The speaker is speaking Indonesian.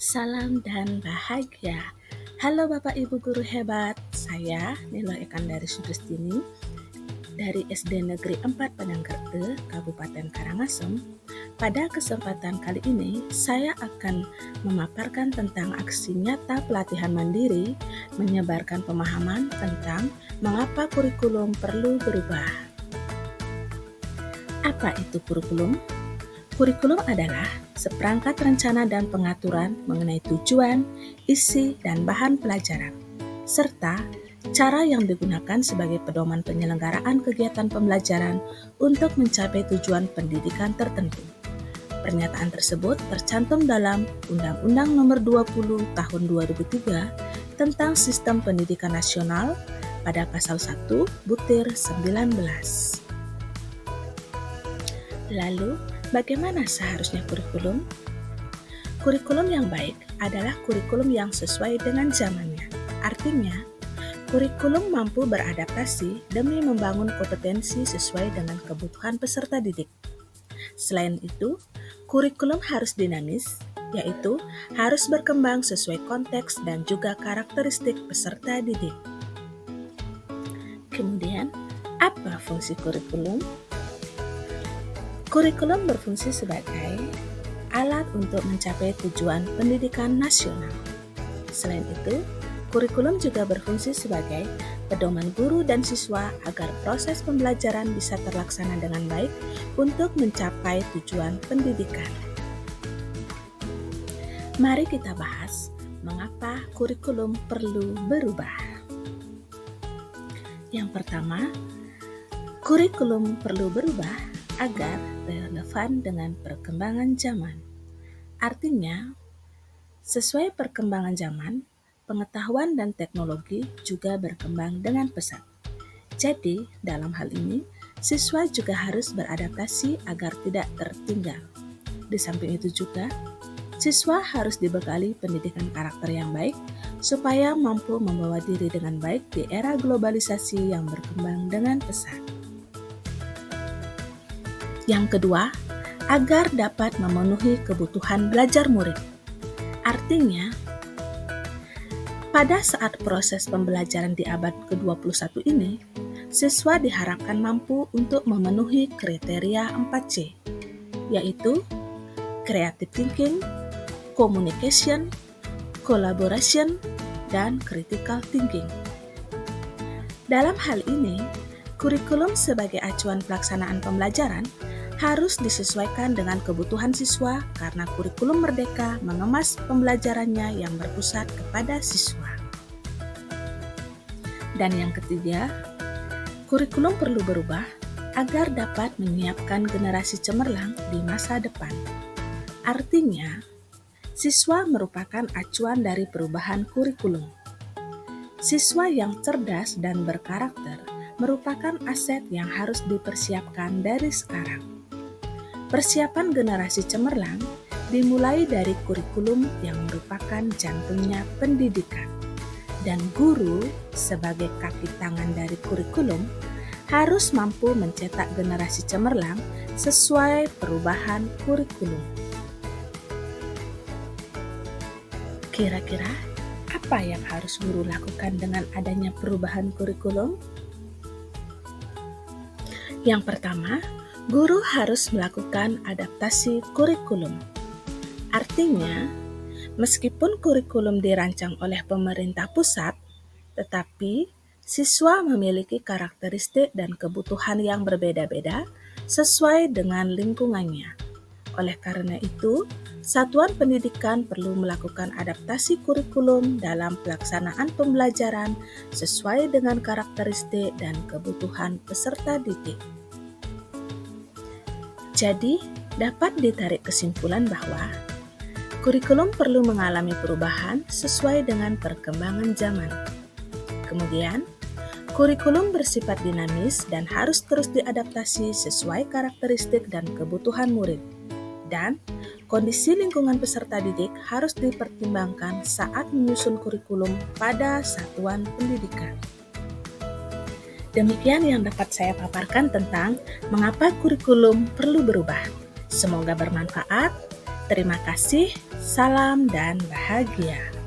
Salam dan bahagia. Halo Bapak Ibu Guru hebat, saya Nilo Ekandari Subristini dari SD Negeri 4 Panangkerte, Kabupaten Karangasem. Pada kesempatan kali ini, saya akan memaparkan tentang aksi nyata pelatihan mandiri menyebarkan pemahaman tentang mengapa kurikulum perlu berubah. Apa itu kurikulum? Kurikulum adalah seperangkat rencana dan pengaturan mengenai tujuan, isi, dan bahan pelajaran, serta cara yang digunakan sebagai pedoman penyelenggaraan kegiatan pembelajaran untuk mencapai tujuan pendidikan tertentu. Pernyataan tersebut tercantum dalam Undang-Undang Nomor 20 Tahun 2003 tentang Sistem Pendidikan Nasional pada Pasal 1 Butir 19. Lalu, bagaimana seharusnya kurikulum? Kurikulum yang baik adalah kurikulum yang sesuai dengan zamannya. Artinya, kurikulum mampu beradaptasi demi membangun kompetensi sesuai dengan kebutuhan peserta didik. Selain itu, kurikulum harus dinamis, yaitu harus berkembang sesuai konteks dan juga karakteristik peserta didik. Kemudian, apa fungsi kurikulum? Kurikulum berfungsi sebagai alat untuk mencapai tujuan pendidikan nasional. Selain itu, kurikulum juga berfungsi sebagai pedoman guru dan siswa agar proses pembelajaran bisa terlaksana dengan baik untuk mencapai tujuan pendidikan. Mari kita bahas mengapa kurikulum perlu berubah. Yang pertama, kurikulum perlu berubah agar relevan dengan perkembangan zaman. Artinya, sesuai perkembangan zaman, pengetahuan dan teknologi juga berkembang dengan pesat. Jadi, dalam hal ini, siswa juga harus beradaptasi agar tidak tertinggal. Di samping itu juga, siswa harus dibekali pendidikan karakter yang baik supaya mampu membawa diri dengan baik di era globalisasi yang berkembang dengan pesat. Yang kedua, agar dapat memenuhi kebutuhan belajar murid. Artinya, pada saat proses pembelajaran di abad ke-21 ini, siswa diharapkan mampu untuk memenuhi kriteria 4C, yaitu creative thinking, communication, collaboration, dan critical thinking. Dalam hal ini, kurikulum sebagai acuan pelaksanaan pembelajaran harus disesuaikan dengan kebutuhan siswa karena kurikulum merdeka mengemas pembelajarannya yang berpusat kepada siswa. Dan yang ketiga, kurikulum perlu berubah agar dapat menyiapkan generasi cemerlang di masa depan. Artinya, siswa merupakan acuan dari perubahan kurikulum. Siswa yang cerdas dan berkarakter merupakan aset yang harus dipersiapkan dari sekarang. Persiapan generasi cemerlang dimulai dari kurikulum yang merupakan jantungnya pendidikan. Dan guru sebagai kaki tangan dari kurikulum harus mampu mencetak generasi cemerlang sesuai perubahan kurikulum. Kira-kira apa yang harus guru lakukan dengan adanya perubahan kurikulum? Yang pertama, guru harus melakukan adaptasi kurikulum. Artinya, meskipun kurikulum dirancang oleh pemerintah pusat, tetapi siswa memiliki karakteristik dan kebutuhan yang berbeda-beda sesuai dengan lingkungannya. Oleh karena itu, satuan pendidikan perlu melakukan adaptasi kurikulum dalam pelaksanaan pembelajaran sesuai dengan karakteristik dan kebutuhan peserta didik. Jadi, dapat ditarik kesimpulan bahwa kurikulum perlu mengalami perubahan sesuai dengan perkembangan zaman. Kemudian, kurikulum bersifat dinamis dan harus terus diadaptasi sesuai karakteristik dan kebutuhan murid. Dan, kondisi lingkungan peserta didik harus dipertimbangkan saat menyusun kurikulum pada satuan pendidikan. Demikian yang dapat saya paparkan tentang mengapa kurikulum perlu berubah. Semoga bermanfaat. Terima kasih, salam dan bahagia.